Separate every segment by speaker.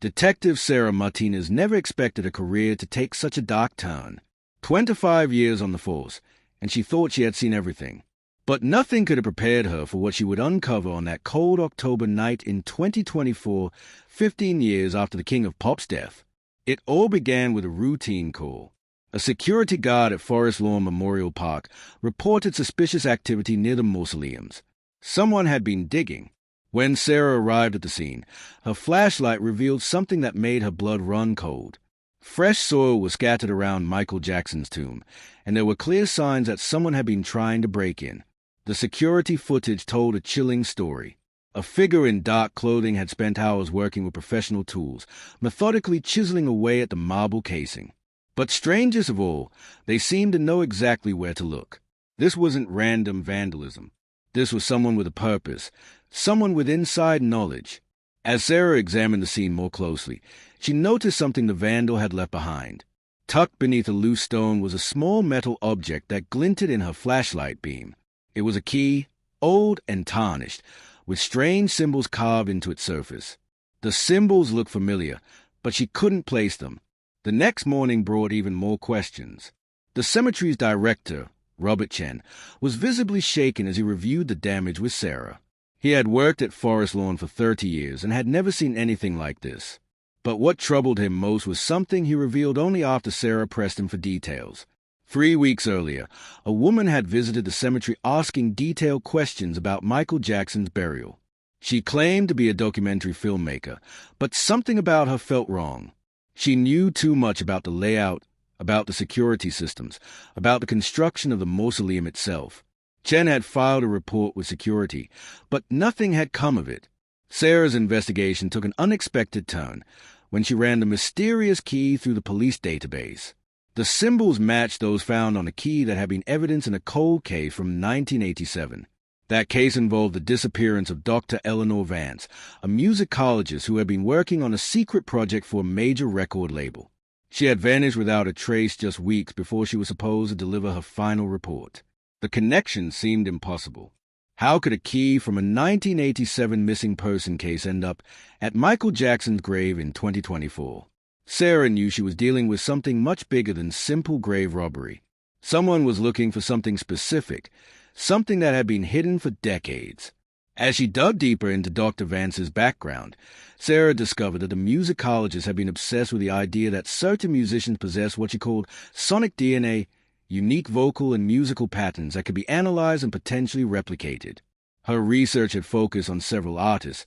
Speaker 1: Detective Sarah Martinez never expected a career to take such a dark turn. 25 years on the force, and she thought she had seen everything. But nothing could have prepared her for what she would uncover on that cold October night in 2024, 15 years after the King of Pop's death. It all began with a routine call. A security guard at Forest Lawn Memorial Park reported suspicious activity near the mausoleums. Someone had been digging. When Sarah arrived at the scene, her flashlight revealed something that made her blood run cold. Fresh soil was scattered around Michael Jackson's tomb, and there were clear signs that someone had been trying to break in. The security footage told a chilling story. A figure in dark clothing had spent hours working with professional tools, methodically chiseling away at the marble casing. But strangest of all, they seemed to know exactly where to look. This wasn't random vandalism. This was someone with a purpose, someone with inside knowledge. As Sarah examined the scene more closely, she noticed something the vandal had left behind. Tucked beneath a loose stone was a small metal object that glinted in her flashlight beam. It was a key, old and tarnished, with strange symbols carved into its surface. The symbols looked familiar, but she couldn't place them. The next morning brought even more questions. The cemetery's director, Robert Chen, was visibly shaken as he reviewed the damage with Sarah. He had worked at Forest Lawn for 30 years and had never seen anything like this. But what troubled him most was something he revealed only after Sarah pressed him for details. 3 weeks earlier, a woman had visited the cemetery asking detailed questions about Michael Jackson's burial. She claimed to be a documentary filmmaker, but something about her felt wrong. She knew too much about the layout, about the security systems, about the construction of the mausoleum itself. Chen had filed a report with security, but nothing had come of it. Sarah's investigation took an unexpected turn when she ran the mysterious key through the police database. The symbols matched those found on a key that had been evidence in a cold case from 1987. That case involved the disappearance of Dr. Eleanor Vance, a musicologist who had been working on a secret project for a major record label. She had vanished without a trace just weeks before she was supposed to deliver her final report. The connection seemed impossible. How could a key from a 1987 missing person case end up at Michael Jackson's grave in 2024? Sarah knew she was dealing with something much bigger than simple grave robbery. Someone was looking for something specific, something that had been hidden for decades. As she dug deeper into Dr. Vance's background, Sarah discovered that the musicologist had been obsessed with the idea that certain musicians possess what she called sonic DNA, unique vocal and musical patterns that could be analyzed and potentially replicated. Her research had focused on several artists,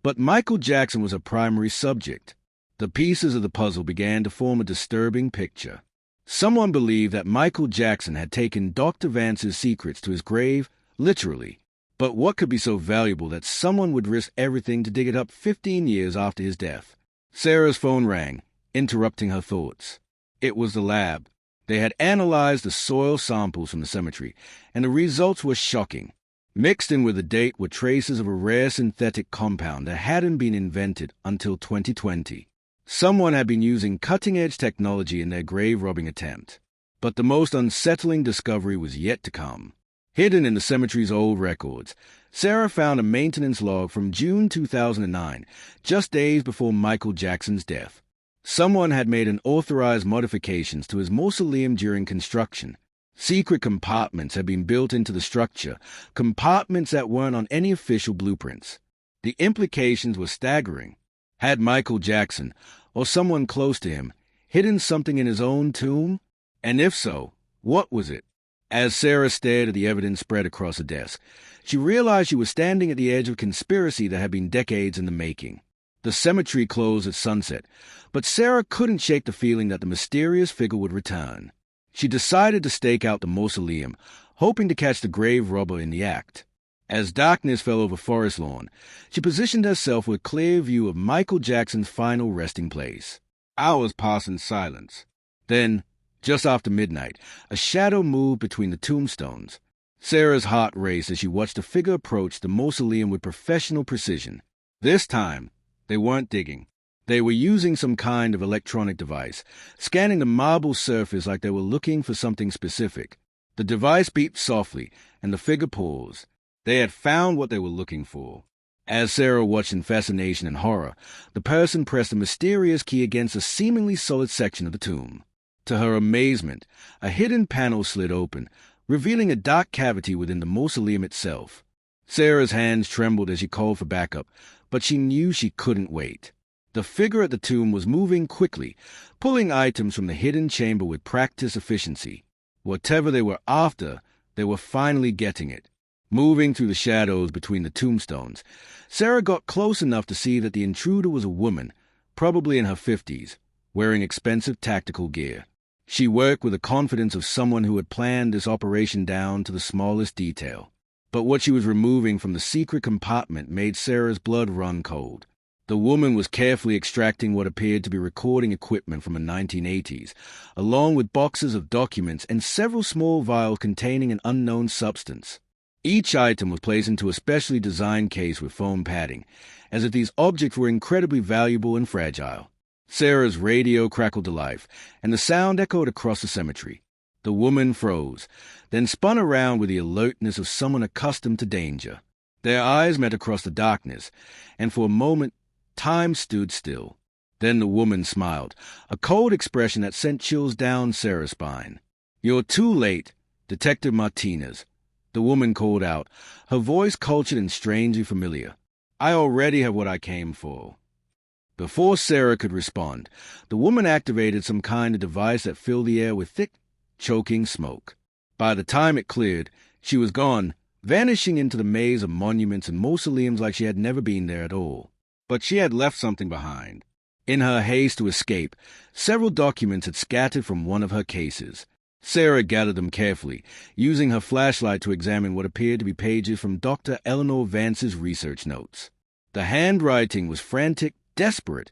Speaker 1: but Michael Jackson was a primary subject. The pieces of the puzzle began to form a disturbing picture. Someone believed that Michael Jackson had taken Dr. Vance's secrets to his grave, literally. But what could be so valuable that someone would risk everything to dig it up 15 years after his death? Sarah's phone rang, interrupting her thoughts. It was the lab. They had analyzed the soil samples from the cemetery, and the results were shocking. Mixed in with the date were traces of a rare synthetic compound that hadn't been invented until 2020. Someone had been using cutting-edge technology in their grave-robbing attempt. But the most unsettling discovery was yet to come. Hidden in the cemetery's old records, Sarah found a maintenance log from June 2009, just days before Michael Jackson's death. Someone had made unauthorized modifications to his mausoleum during construction. Secret compartments had been built into the structure, compartments that weren't on any official blueprints. The implications were staggering. Had Michael Jackson, or someone close to him, hidden something in his own tomb? And if so, what was it? As Sarah stared at the evidence spread across the desk, she realized she was standing at the edge of a conspiracy that had been decades in the making. The cemetery closed at sunset, but Sarah couldn't shake the feeling that the mysterious figure would return. She decided to stake out the mausoleum, hoping to catch the grave robber in the act. As darkness fell over Forest Lawn, she positioned herself with a clear view of Michael Jackson's final resting place. Hours passed in silence. Then, just after midnight, a shadow moved between the tombstones. Sarah's heart raced as she watched the figure approach the mausoleum with professional precision. This time, they weren't digging. They were using some kind of electronic device, scanning the marble surface like they were looking for something specific. The device beeped softly, and the figure paused. They had found what they were looking for. As Sarah watched in fascination and horror, the person pressed a mysterious key against a seemingly solid section of the tomb. To her amazement, a hidden panel slid open, revealing a dark cavity within the mausoleum itself. Sarah's hands trembled as she called for backup, but she knew she couldn't wait. The figure at the tomb was moving quickly, pulling items from the hidden chamber with practiced efficiency. Whatever they were after, they were finally getting it. Moving through the shadows between the tombstones, Sarah got close enough to see that the intruder was a woman, probably in her 50s, wearing expensive tactical gear. She worked with the confidence of someone who had planned this operation down to the smallest detail. But what she was removing from the secret compartment made Sarah's blood run cold. The woman was carefully extracting what appeared to be recording equipment from the 1980s, along with boxes of documents and several small vials containing an unknown substance. Each item was placed into a specially designed case with foam padding, as if these objects were incredibly valuable and fragile. Sarah's radio crackled to life, and the sound echoed across the cemetery. The woman froze, then spun around with the alertness of someone accustomed to danger. Their eyes met across the darkness, and for a moment, time stood still. Then the woman smiled, a cold expression that sent chills down Sarah's spine. "You're too late, Detective Martinez," the woman called out, her voice cultured and strangely familiar. "I already have what I came for." Before Sarah could respond, the woman activated some kind of device that filled the air with thick, choking smoke. By the time it cleared, she was gone, vanishing into the maze of monuments and mausoleums like she had never been there at all. But she had left something behind. In her haste to escape, several documents had scattered from one of her cases. Sarah gathered them carefully, using her flashlight to examine what appeared to be pages from Dr. Eleanor Vance's research notes. The handwriting was frantic, desperate,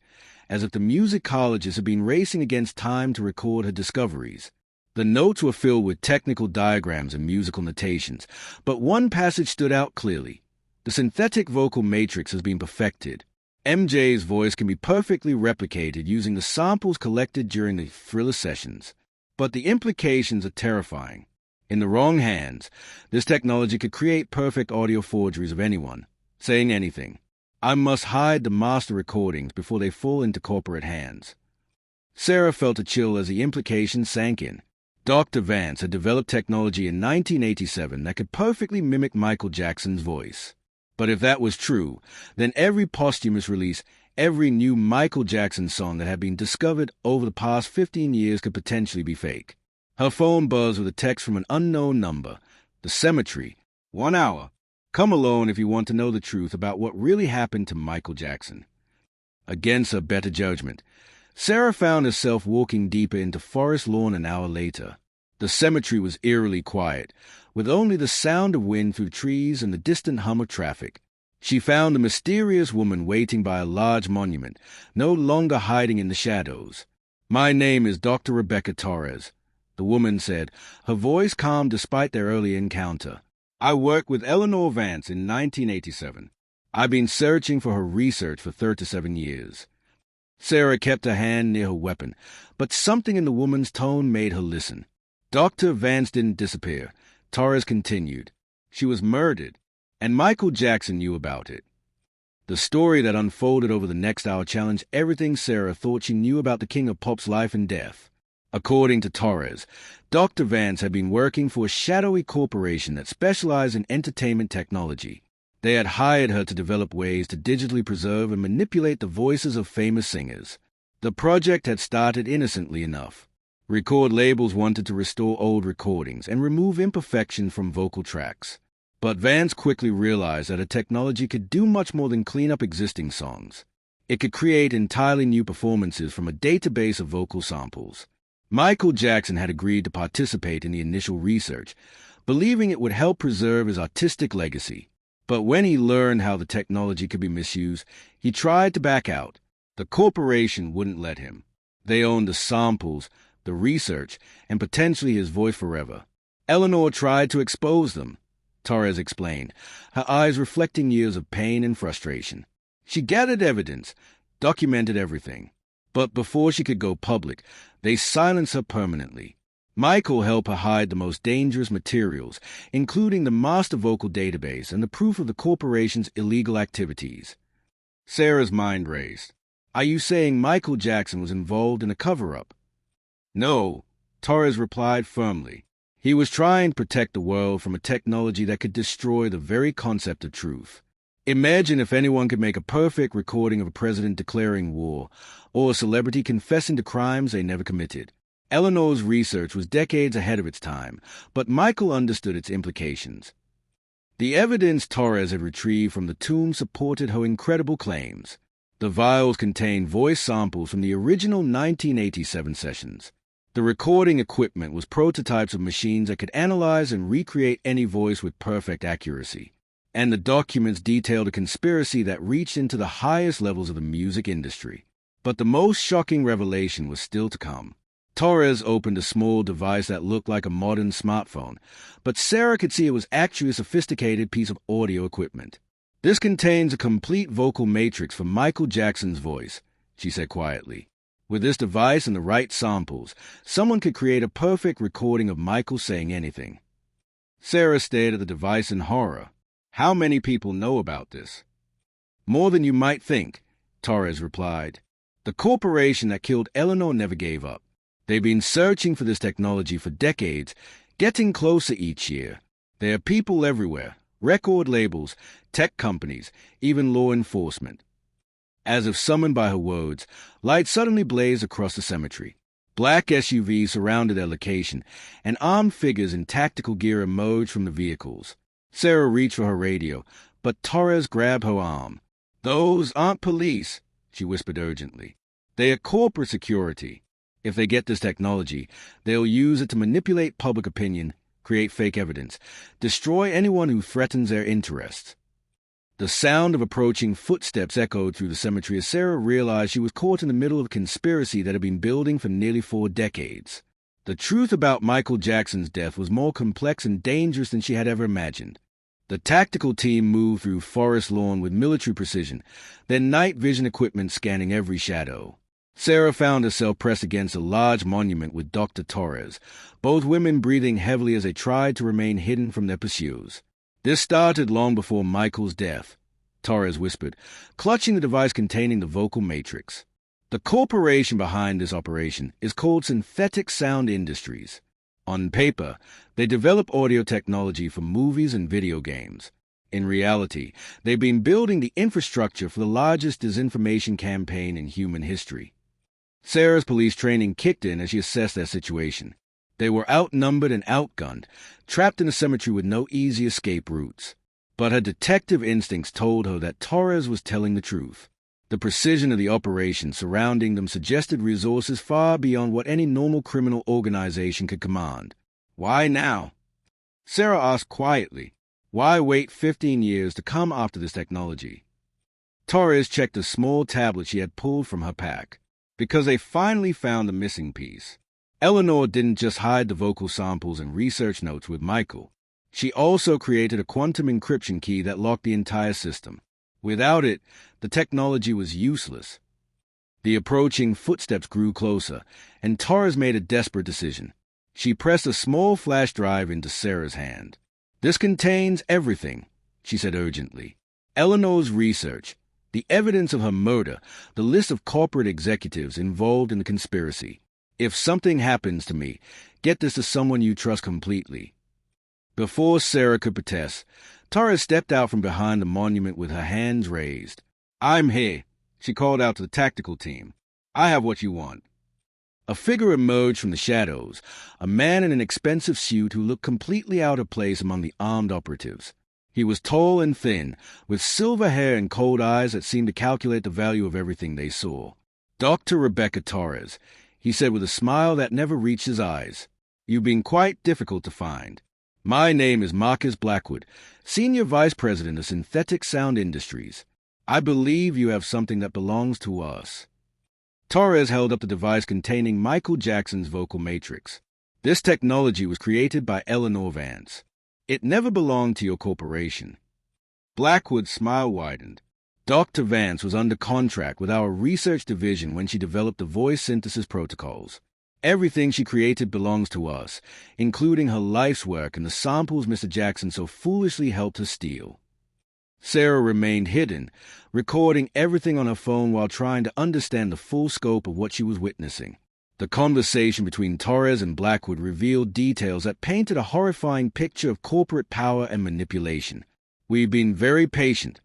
Speaker 1: as if the musicologist had been racing against time to record her discoveries. The notes were filled with technical diagrams and musical notations, but one passage stood out clearly. The synthetic vocal matrix has been perfected. MJ's voice can be perfectly replicated using the samples collected during the Thriller sessions. But the implications are terrifying. In the wrong hands, this technology could create perfect audio forgeries of anyone, saying anything. I must hide the master recordings before they fall into corporate hands. Sarah felt a chill as the implications sank in. Dr. Vance had developed technology in 1987 that could perfectly mimic Michael Jackson's voice. But if that was true, then every posthumous release, every new Michael Jackson song that had been discovered over the past 15 years could potentially be fake. Her phone buzzed with a text from an unknown number. The cemetery. 1 hour. Come alone if you want to know the truth about what really happened to Michael Jackson. Against her better judgment, Sarah found herself walking deeper into forest lawn an hour later. The cemetery was eerily quiet, with only the sound of wind through trees and the distant hum of traffic. She found a mysterious woman waiting by a large monument, no longer hiding in the shadows. "My name is Dr. Rebecca Torres," the woman said, her voice calm despite their early encounter. "I worked with Eleanor Vance in 1987. I've been searching for her research for 37 years. Sarah kept her hand near her weapon, but something in the woman's tone made her listen. Dr. Vance didn't disappear. Torres continued. She was murdered, and Michael Jackson knew about it. The story that unfolded over the next hour challenged everything Sarah thought she knew about the king of pop's life and death. According to Torres, Dr. Vance had been working for a shadowy corporation that specialized in entertainment technology. They had hired her to develop ways to digitally preserve and manipulate the voices of famous singers. The project had started innocently enough. Record labels wanted to restore old recordings and remove imperfection from vocal tracks. But Vance quickly realized that a technology could do much more than clean up existing songs. It could create entirely new performances from a database of vocal samples. Michael Jackson had agreed to participate in the initial research, believing it would help preserve his artistic legacy. But when he learned how the technology could be misused, he tried to back out. The corporation wouldn't let him. They owned the samples, the research, and potentially his voice forever. Eleanor tried to expose them, Torres explained, her eyes reflecting years of pain and frustration. She gathered evidence, documented everything. But before she could go public, they silenced her permanently. Michael helped her hide the most dangerous materials, including the master vocal database and the proof of the corporation's illegal activities. Sarah's mind raced. Are you saying Michael Jackson was involved in a cover-up? No, Torres replied firmly. He was trying to protect the world from a technology that could destroy the very concept of truth. Imagine if anyone could make a perfect recording of a president declaring war, or a celebrity confessing to crimes they never committed. Eleanor's research was decades ahead of its time, but Michael understood its implications. The evidence Torres had retrieved from the tomb supported her incredible claims. The vials contained voice samples from the original 1987 sessions. The recording equipment was prototypes of machines that could analyze and recreate any voice with perfect accuracy. And the documents detailed a conspiracy that reached into the highest levels of the music industry. But the most shocking revelation was still to come. Torres opened a small device that looked like a modern smartphone, but Sarah could see it was actually a sophisticated piece of audio equipment. This contains a complete vocal matrix for Michael Jackson's voice, she said quietly. With this device and the right samples, someone could create a perfect recording of Michael saying anything. Sarah stared at the device in horror. How many people know about this? More than you might think, Torres replied. The corporation that killed Eleanor never gave up. They've been searching for this technology for decades, getting closer each year. There are people everywhere, record labels, tech companies, even law enforcement. As if summoned by her words, lights suddenly blazed across the cemetery. Black SUVs surrounded their location, and armed figures in tactical gear emerged from the vehicles. Sarah reached for her radio, but Torres grabbed her arm. Those aren't police, she whispered urgently. They are corporate security. If they get this technology, they'll use it to manipulate public opinion, create fake evidence, destroy anyone who threatens their interests. The sound of approaching footsteps echoed through the cemetery as Sarah realized she was caught in the middle of a conspiracy that had been building for nearly 4 decades. The truth about Michael Jackson's death was more complex and dangerous than she had ever imagined. The tactical team moved through forest lawn with military precision, their night vision equipment scanning every shadow. Sarah found herself pressed against a large monument with Dr. Torres, both women breathing heavily as they tried to remain hidden from their pursuers. This started long before Michael's death, Torres whispered, clutching the device containing the vocal matrix. The corporation behind this operation is called Synthetic Sound Industries. On paper, they develop audio technology for movies and video games. In reality, they've been building the infrastructure for the largest disinformation campaign in human history. Sarah's police training kicked in as she assessed their situation. They were outnumbered and outgunned, trapped in a cemetery with no easy escape routes. But her detective instincts told her that Torres was telling the truth. The precision of the operation surrounding them suggested resources far beyond what any normal criminal organization could command. Why now? Sarah asked quietly. Why wait 15 years to come after this technology? Torres checked a small tablet she had pulled from her pack. Because they finally found the missing piece. Eleanor didn't just hide the vocal samples and research notes with Michael. She also created a quantum encryption key that locked the entire system. Without it, the technology was useless. The approaching footsteps grew closer, and Torres made a desperate decision. She pressed a small flash drive into Sarah's hand. This contains everything, she said urgently. Eleanor's research, the evidence of her murder, the list of corporate executives involved in the conspiracy. If something happens to me, get this to someone you trust completely. Before Sarah could protest, Torres stepped out from behind the monument with her hands raised. I'm here, she called out to the tactical team. I have what you want. A figure emerged from the shadows, a man in an expensive suit who looked completely out of place among the armed operatives. He was tall and thin, with silver hair and cold eyes that seemed to calculate the value of everything they saw. Dr. Rebecca Torres, he said with a smile that never reached his eyes. You've been quite difficult to find. My name is Marcus Blackwood, Senior Vice President of Synthetic Sound Industries. I believe you have something that belongs to us. Torres held up the device containing Michael Jackson's vocal matrix. This technology was created by Eleanor Vance. It never belonged to your corporation. Blackwood's smile widened. Dr. Vance was under contract with our research division when she developed the voice synthesis protocols. Everything she created belongs to us, including her life's work and the samples Mr. Jackson so foolishly helped her steal. Sarah remained hidden, recording everything on her phone while trying to understand the full scope of what she was witnessing. The conversation between Torres and Blackwood revealed details that painted a horrifying picture of corporate power and manipulation. "We've been very patient,"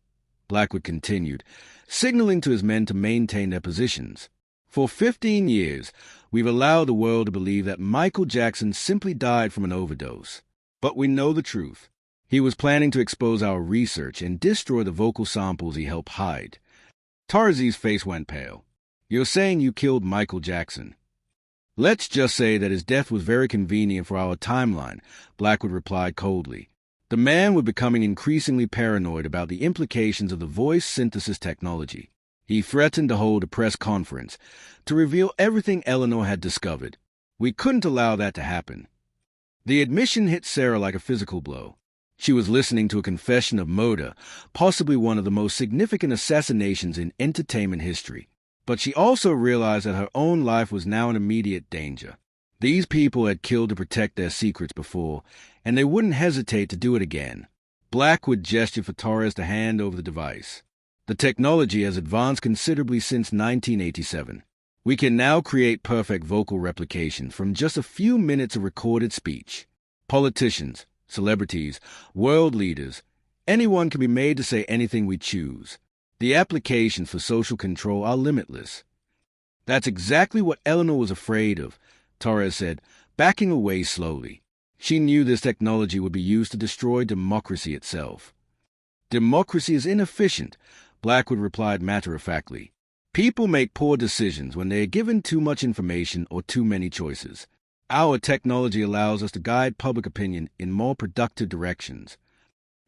Speaker 1: Blackwood continued, signaling to his men to maintain their positions. "For 15 years, we've allowed the world to believe that Michael Jackson simply died from an overdose. But we know the truth. He was planning to expose our research and destroy the vocal samples he helped hide." Torres's face went pale. "You're saying you killed Michael Jackson?" "Let's just say that his death was very convenient for our timeline," Blackwood replied coldly. The man was becoming increasingly paranoid about the implications of the voice synthesis technology. He threatened to hold a press conference to reveal everything Eleanor had discovered. We couldn't allow that to happen. The admission hit Sarah like a physical blow. She was listening to a confession of murder, possibly one of the most significant assassinations in entertainment history. But she also realized that her own life was now in immediate danger. These people had killed to protect their secrets before, and they wouldn't hesitate to do it again. Blackwood gestured for Torres to hand over the device. "The technology has advanced considerably since 1987. We can now create perfect vocal replication from just a few minutes of recorded speech. Politicians, celebrities, world leaders, anyone can be made to say anything we choose. The applications for social control are limitless." "That's exactly what Eleanor was afraid of," Torres said, backing away slowly. She knew this technology would be used to destroy democracy itself. "Democracy is inefficient," Blackwood replied matter-of-factly. "People make poor decisions when they are given too much information or too many choices. Our technology allows us to guide public opinion in more productive directions."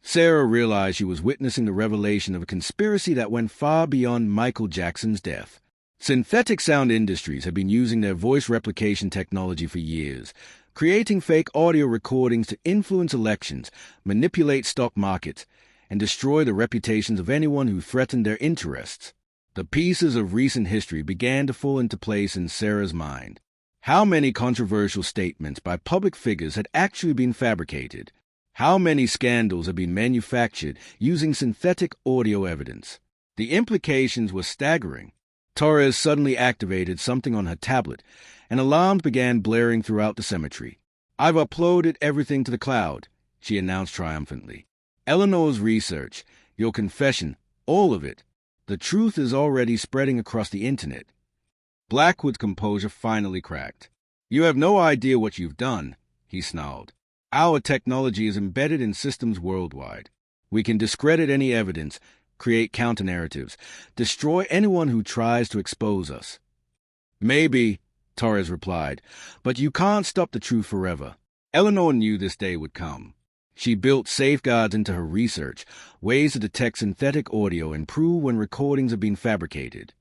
Speaker 1: Sarah realized she was witnessing the revelation of a conspiracy that went far beyond Michael Jackson's death. Synthetic sound industries have been using their voice replication technology for years, creating fake audio recordings to influence elections, manipulate stock markets, and destroy the reputations of anyone who threatened their interests. The pieces of recent history began to fall into place in Sarah's mind. How many controversial statements by public figures had actually been fabricated? How many scandals had been manufactured using synthetic audio evidence? The implications were staggering. Torres suddenly activated something on her tablet, and alarms began blaring throughout the cemetery. "I've uploaded everything to the cloud," she announced triumphantly. "Eleanor's research, your confession, all of it. The truth is already spreading across the internet." Blackwood's composure finally cracked. "You have no idea what you've done," he snarled. "Our technology is embedded in systems worldwide. We can discredit any evidence, create counter-narratives, destroy anyone who tries to expose us." "Maybe," Torres replied, "but you can't stop the truth forever." Eleanor knew this day would come. She built safeguards into her research, ways to detect synthetic audio and prove when recordings have been fabricated.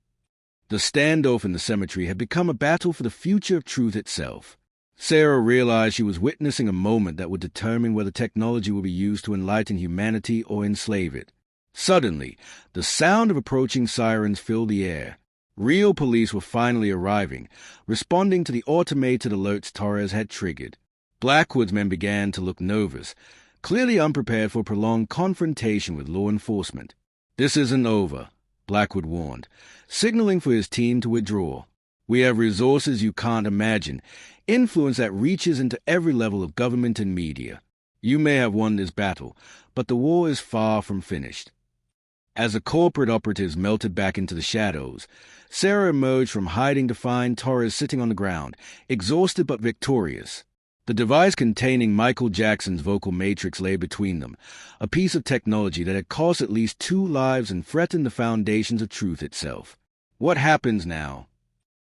Speaker 1: The standoff in the cemetery had become a battle for the future of truth itself. Sarah realized she was witnessing a moment that would determine whether technology would be used to enlighten humanity or enslave it. Suddenly, the sound of approaching sirens filled the air. Real police were finally arriving, responding to the automated alerts Torres had triggered. Blackwood's men began to look nervous, clearly unprepared for prolonged confrontation with law enforcement. "This isn't over," Blackwood warned, signaling for his team to withdraw. "We have resources you can't imagine, influence that reaches into every level of government and media. You may have won this battle, but the war is far from finished." As the corporate operatives melted back into the shadows, Sarah emerged from hiding to find Torres sitting on the ground, exhausted but victorious. The device containing Michael Jackson's vocal matrix lay between them, a piece of technology that had cost at least 2 lives and threatened the foundations of truth itself. "What happens now?"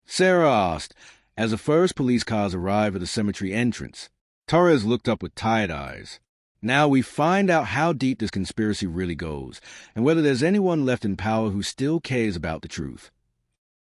Speaker 1: Sarah asked, as the first police cars arrived at the cemetery entrance. Torres looked up with tired eyes. "Now we find out how deep this conspiracy really goes, and whether there's anyone left in power who still cares about the truth."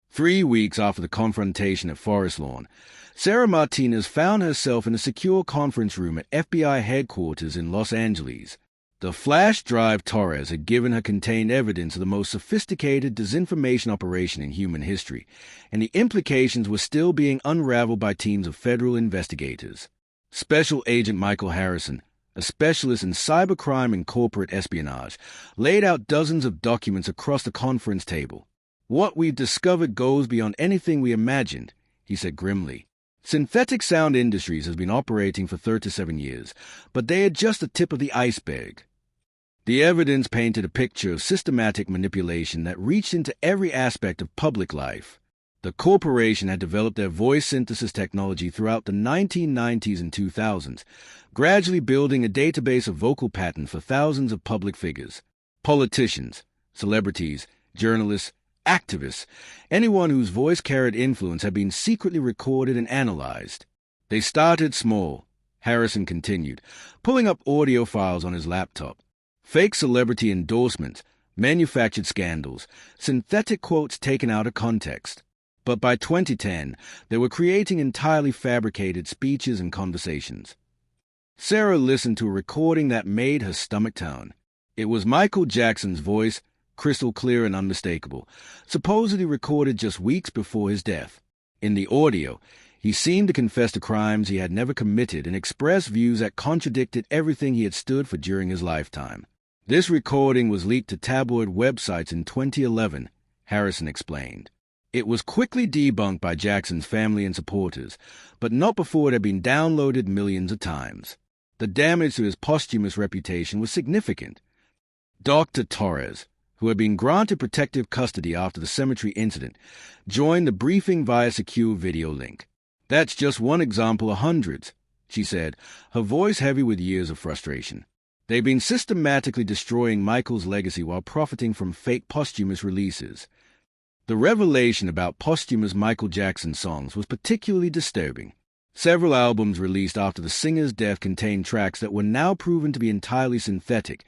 Speaker 1: 3 weeks after the confrontation at Forest Lawn, Sarah Martinez found herself in a secure conference room at FBI headquarters in Los Angeles. The flash drive Torres had given her contained evidence of the most sophisticated disinformation operation in human history, and the implications were still being unraveled by teams of federal investigators. Special Agent Michael Harrison, a specialist in cybercrime and corporate espionage, laid out dozens of documents across the conference table. "What we've discovered goes beyond anything we imagined," he said grimly. Synthetic Sound Industries has been operating for 37 years, but they are just the tip of the iceberg. The evidence painted a picture of systematic manipulation that reached into every aspect of public life. The corporation had developed their voice synthesis technology throughout the 1990s and 2000s, gradually building a database of vocal patterns for thousands of public figures. Politicians, celebrities, journalists, activists, anyone whose voice carried influence had been secretly recorded and analyzed. They started small, Harrison continued, pulling up audio files on his laptop. Fake celebrity endorsements, manufactured scandals, synthetic quotes taken out of context. But by 2010, they were creating entirely fabricated speeches and conversations. Sarah listened to a recording that made her stomach turn. It was Michael Jackson's voice, crystal clear and unmistakable, supposedly recorded just weeks before his death. In the audio, he seemed to confess to crimes he had never committed and express views that contradicted everything he had stood for during his lifetime. This recording was leaked to tabloid websites in 2011, Harrison explained. It was quickly debunked by Jackson's family and supporters, but not before it had been downloaded millions of times. The damage to his posthumous reputation was significant. Dr. Torres, who had been granted protective custody after the cemetery incident, joined the briefing via secure video link. "That's just one example of hundreds," she said, her voice heavy with years of frustration. "They've been systematically destroying Michael's legacy while profiting from fake posthumous releases." The revelation about posthumous Michael Jackson songs was particularly disturbing. Several albums released after the singer's death contained tracks that were now proven to be entirely synthetic,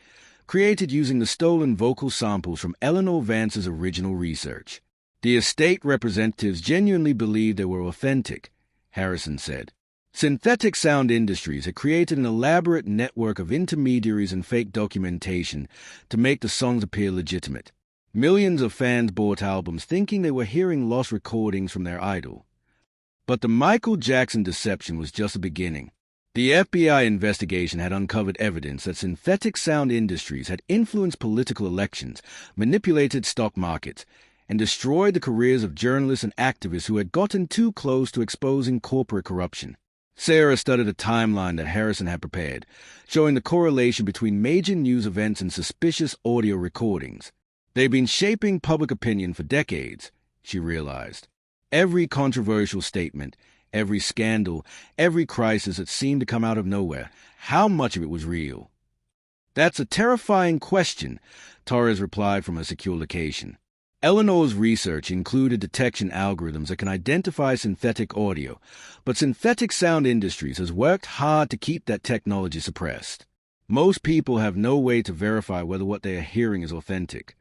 Speaker 1: created using the stolen vocal samples from Eleanor Vance's original research. The estate representatives genuinely believed they were authentic, Harrison said. Synthetic Sound Industries had created an elaborate network of intermediaries and fake documentation to make the songs appear legitimate. Millions of fans bought albums thinking they were hearing lost recordings from their idol. But the Michael Jackson deception was just the beginning. The FBI investigation had uncovered evidence that Synthetic Sound Industries had influenced political elections, manipulated stock markets, and destroyed the careers of journalists and activists who had gotten too close to exposing corporate corruption. Sarah studied a timeline that Harrison had prepared, showing the correlation between major news events and suspicious audio recordings. They'd been shaping public opinion for decades, she realized. Every controversial statement, every scandal, every crisis that seemed to come out of nowhere, how much of it was real? "That's a terrifying question," Torres replied from her secure location. Eleanor's research included detection algorithms that can identify synthetic audio, but Synthetic Sound Industries has worked hard to keep that technology suppressed. Most people have no way to verify whether what they are hearing is authentic.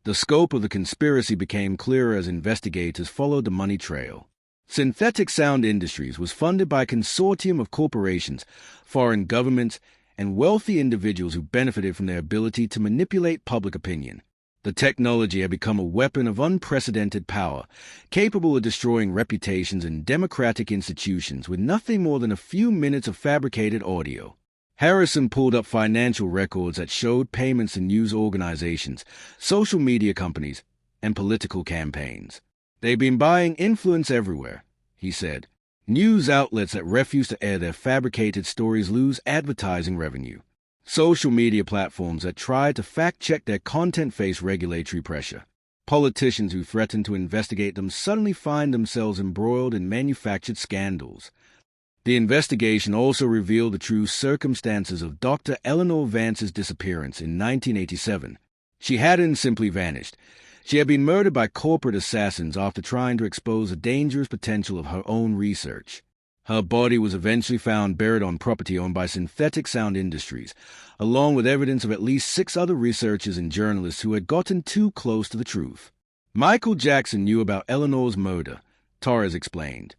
Speaker 1: The scope of the conspiracy became clearer as investigators followed the money trail. Synthetic Sound Industries was funded by a consortium of corporations, foreign governments, and wealthy individuals who benefited from their ability to manipulate public opinion. The technology had become a weapon of unprecedented power, capable of destroying reputations in democratic institutions with nothing more than a few minutes of fabricated audio. Harrison pulled up financial records that showed payments to news organizations, social media companies, and political campaigns. "They've been buying influence everywhere," he said. "News outlets that refuse to air their fabricated stories lose advertising revenue. Social media platforms that try to fact-check their content face regulatory pressure. Politicians who threaten to investigate them suddenly find themselves embroiled in manufactured scandals." The investigation also revealed the true circumstances of Dr. Eleanor Vance's disappearance in 1987. She hadn't simply vanished. She had been murdered by corporate assassins after trying to expose the dangerous potential of her own research. Her body was eventually found buried on property owned by Synthetic Sound Industries, along with evidence of at least 6 other researchers and journalists who had gotten too close to the truth. Michael Jackson knew about Eleanor's murder, Torres explained.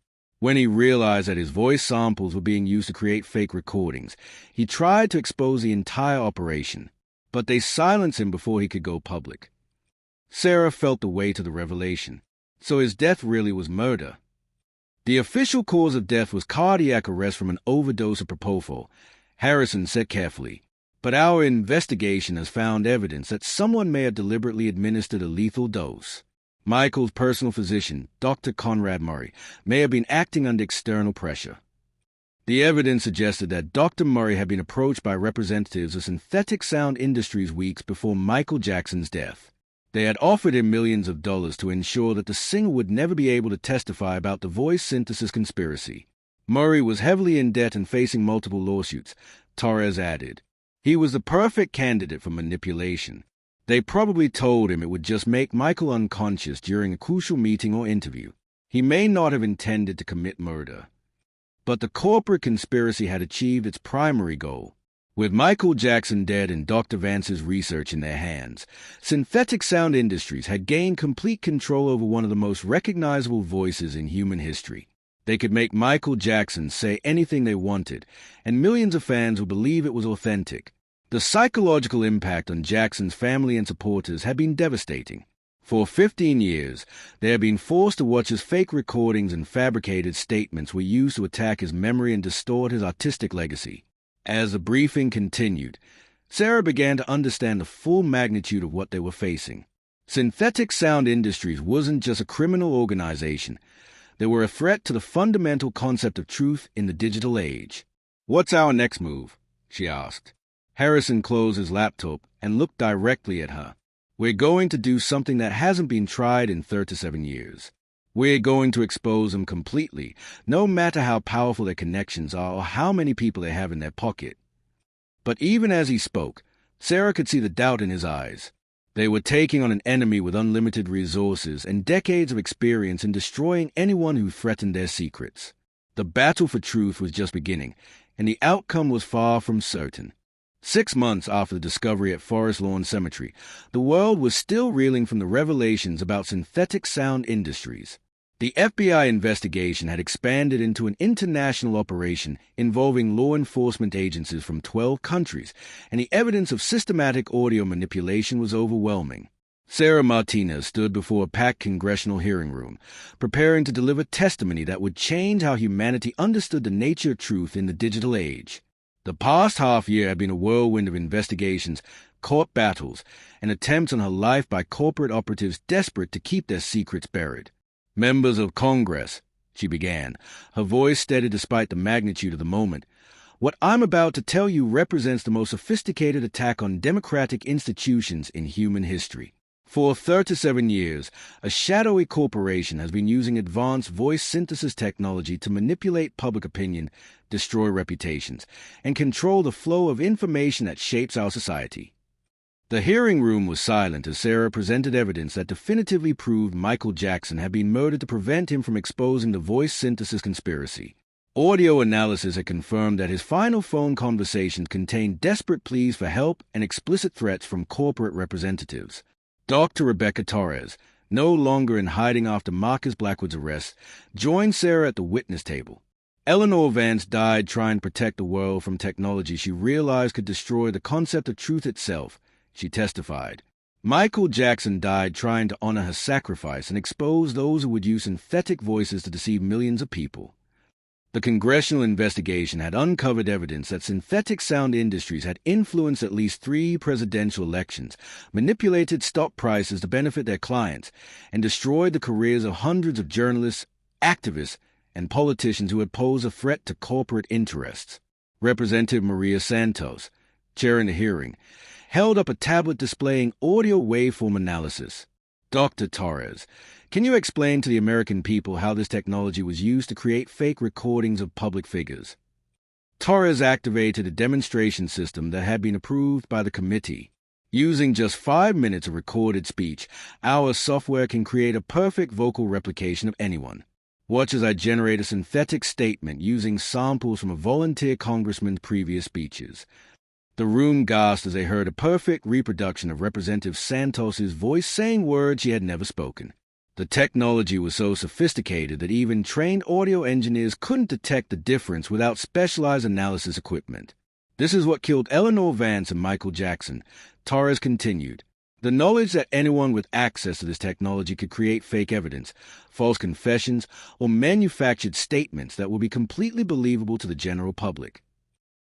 Speaker 1: When he realized that his voice samples were being used to create fake recordings, he tried to expose the entire operation, but they silenced him before he could go public. Sarah felt the weight of the revelation. So his death really was murder. The official cause of death was cardiac arrest from an overdose of propofol, Harrison said carefully. But our investigation has found evidence that someone may have deliberately administered a lethal dose. Michael's personal physician, Dr. Conrad Murray, may have been acting under external pressure. The evidence suggested that Dr. Murray had been approached by representatives of Synthetic Sound Industries weeks before Michael Jackson's death. They had offered him millions of dollars to ensure that the singer would never be able to testify about the voice synthesis conspiracy. Murray was heavily in debt and facing multiple lawsuits, Torres added. He was the perfect candidate for manipulation. They probably told him it would just make Michael unconscious during a crucial meeting or interview. He may not have intended to commit murder. But the corporate conspiracy had achieved its primary goal. With Michael Jackson dead and Dr. Vance's research in their hands, Synthetic Sound Industries had gained complete control over one of the most recognizable voices in human history. They could make Michael Jackson say anything they wanted, and millions of fans would believe it was authentic. The psychological impact on Jackson's family and supporters had been devastating. For 15 years, they had been forced to watch as fake recordings and fabricated statements were used to attack his memory and distort his artistic legacy. As the briefing continued, Sarah began to understand the full magnitude of what they were facing. Synthetic Sound Industries wasn't just a criminal organization. They were a threat to the fundamental concept of truth in the digital age. "What's our next move?" she asked. Harrison closed his laptop and looked directly at her. "We're going to do something that hasn't been tried in 37 years. We're going to expose them completely, no matter how powerful their connections are or how many people they have in their pocket." But even as he spoke, Sarah could see the doubt in his eyes. They were taking on an enemy with unlimited resources and decades of experience in destroying anyone who threatened their secrets. The battle for truth was just beginning, and the outcome was far from certain. 6 months after the discovery at Forest Lawn Cemetery, the world was still reeling from the revelations about Synthetic Sound Industries. The FBI investigation had expanded into an international operation involving law enforcement agencies from 12 countries, and the evidence of systematic audio manipulation was overwhelming. Sarah Martinez stood before a packed congressional hearing room, preparing to deliver testimony that would change how humanity understood the nature of truth in the digital age. The past half year had been a whirlwind of investigations, court battles, and attempts on her life by corporate operatives desperate to keep their secrets buried. "Members of Congress," she began, her voice steady despite the magnitude of the moment, "what I'm about to tell you represents the most sophisticated attack on democratic institutions in human history. For 37 years, a shadowy corporation has been using advanced voice synthesis technology to manipulate public opinion, destroy reputations, and control the flow of information that shapes our society." The hearing room was silent as Sarah presented evidence that definitively proved Michael Jackson had been murdered to prevent him from exposing the voice synthesis conspiracy. Audio analysis had confirmed that his final phone conversations contained desperate pleas for help and explicit threats from corporate representatives. Dr. Rebecca Torres, no longer in hiding after Marcus Blackwood's arrest, joined Sarah at the witness table. Eleanor Vance died trying to protect the world from technology she realized could destroy the concept of truth itself, she testified. Michael Jackson died trying to honor her sacrifice and expose those who would use synthetic voices to deceive millions of people. The congressional investigation had uncovered evidence that Synthetic Sound Industries had influenced at least 3 presidential elections, manipulated stock prices to benefit their clients, and destroyed the careers of hundreds of journalists, activists, and politicians who had posed a threat to corporate interests. Representative Maria Santos, chairing the hearing, held up a tablet displaying audio waveform analysis. "Dr. Torres, can you explain to the American people how this technology was used to create fake recordings of public figures?" Torres activated a demonstration system that had been approved by the committee. "Using just 5 minutes of recorded speech, our software can create a perfect vocal replication of anyone. Watch as I generate a synthetic statement using samples from a volunteer congressman's previous speeches." The room gasped as they heard a perfect reproduction of Representative Santos's voice saying words she had never spoken. The technology was so sophisticated that even trained audio engineers couldn't detect the difference without specialized analysis equipment. This is what killed Eleanor Vance and Michael Jackson. Torres continued. The knowledge that anyone with access to this technology could create fake evidence, false confessions, or manufactured statements that will be completely believable to the general public.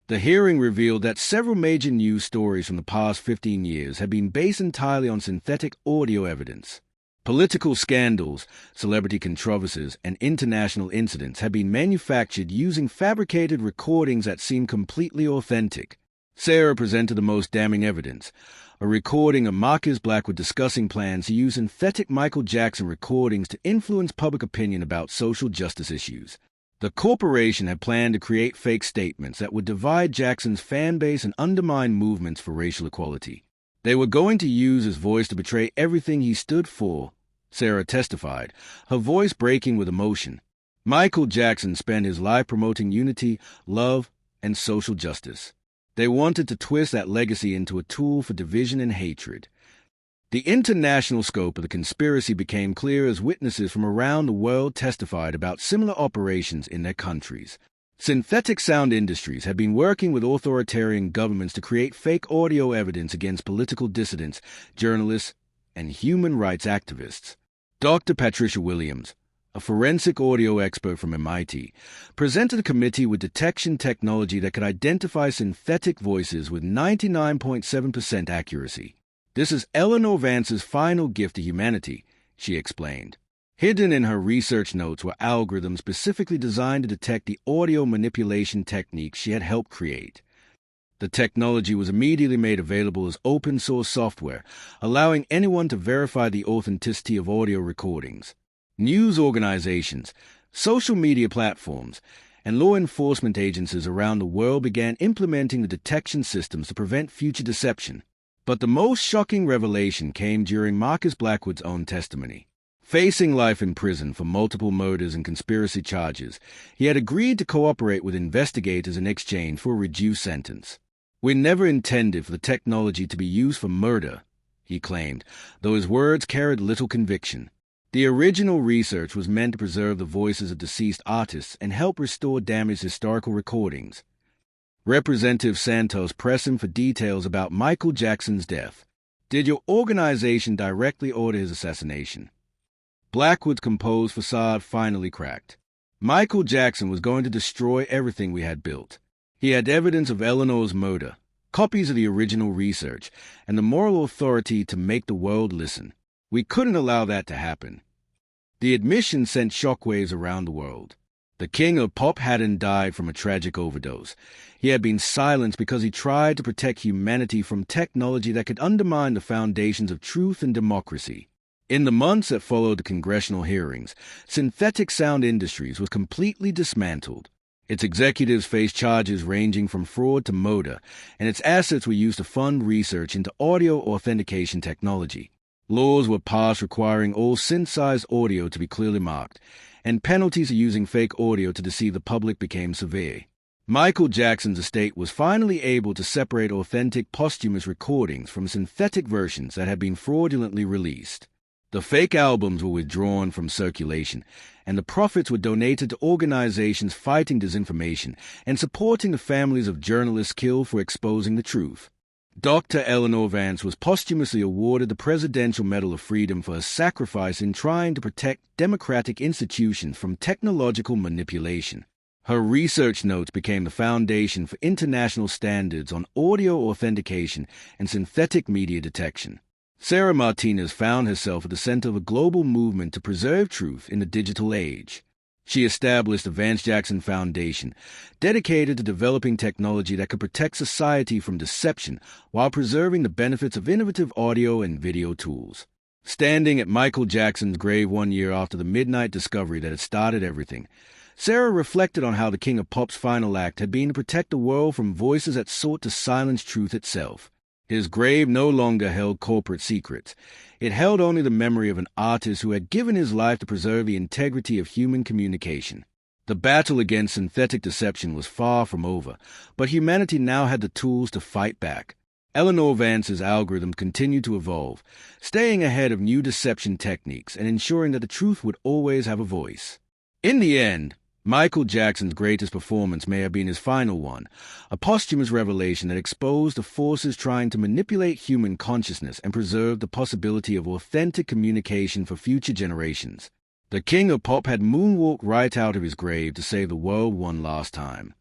Speaker 1: The hearing revealed that several major news stories from the past 15 years had been based entirely on synthetic audio evidence. Political scandals, celebrity controversies, and international incidents had been manufactured using fabricated recordings that seemed completely authentic. Sarah presented the most damning evidence, a recording of Marcus Blackwood discussing plans to use synthetic Michael Jackson recordings to influence public opinion about social justice issues. The corporation had planned to create fake statements that would divide Jackson's fan base and undermine movements for racial equality. They were going to use his voice to betray everything he stood for, Sarah testified, her voice breaking with emotion. Michael Jackson spent his life promoting unity, love, and social justice. They wanted to twist that legacy into a tool for division and hatred. The international scope of the conspiracy became clear as witnesses from around the world testified about similar operations in their countries. Synthetic Sound Industries had been working with authoritarian governments to create fake audio evidence against political dissidents, journalists, and human rights activists. Dr. Patricia Williams, a forensic audio expert from MIT, presented a committee with detection technology that could identify synthetic voices with 99.7% accuracy. This is Eleanor Vance's final gift to humanity, she explained. Hidden in her research notes were algorithms specifically designed to detect the audio manipulation techniques she had helped create. The technology was immediately made available as open-source software, allowing anyone to verify the authenticity of audio recordings. News organizations, social media platforms, and law enforcement agencies around the world began implementing the detection systems to prevent future deception. But the most shocking revelation came during Marcus Blackwood's own testimony. Facing life in prison for multiple murders and conspiracy charges, he had agreed to cooperate with investigators in exchange for a reduced sentence. "We never intended for the technology to be used for murder," he claimed, though his words carried little conviction. The original research was meant to preserve the voices of deceased artists and help restore damaged historical recordings. Representative Santos pressed him for details about Michael Jackson's death. "Did your organization directly order his assassination?" Blackwood's composed facade finally cracked. Michael Jackson was going to destroy everything we had built. He had evidence of Eleanor's murder, copies of the original research, and the moral authority to make the world listen. We couldn't allow that to happen. The admission sent shockwaves around the world. The king of pop hadn't died from a tragic overdose. He had been silenced because he tried to protect humanity from technology that could undermine the foundations of truth and democracy. In the months that followed the congressional hearings, Synthetic Sound Industries was completely dismantled. Its executives faced charges ranging from fraud to murder, and its assets were used to fund research into audio authentication technology. Laws were passed requiring all synthesized audio to be clearly marked, and penalties for using fake audio to deceive the public became severe. Michael Jackson's estate was finally able to separate authentic posthumous recordings from synthetic versions that had been fraudulently released. The fake albums were withdrawn from circulation, and the profits were donated to organizations fighting disinformation and supporting the families of journalists killed for exposing the truth. Dr. Eleanor Vance was posthumously awarded the Presidential Medal of Freedom for her sacrifice in trying to protect democratic institutions from technological manipulation. Her research notes became the foundation for international standards on audio authentication and synthetic media detection. Sarah Martinez found herself at the center of a global movement to preserve truth in the digital age. She established the Vance Jackson Foundation, dedicated to developing technology that could protect society from deception while preserving the benefits of innovative audio and video tools. Standing at Michael Jackson's grave 1 year after the midnight discovery that had started everything, Sarah reflected on how the King of Pop's final act had been to protect the world from voices that sought to silence truth itself. His grave no longer held corporate secrets. It held only the memory of an artist who had given his life to preserve the integrity of human communication. The battle against synthetic deception was far from over, but humanity now had the tools to fight back. Eleanor Vance's algorithm continued to evolve, staying ahead of new deception techniques and ensuring that the truth would always have a voice. In the end, Michael Jackson's greatest performance may have been his final one, a posthumous revelation that exposed the forces trying to manipulate human consciousness and preserve the possibility of authentic communication for future generations. The king of pop had moonwalked right out of his grave to save the world one last time.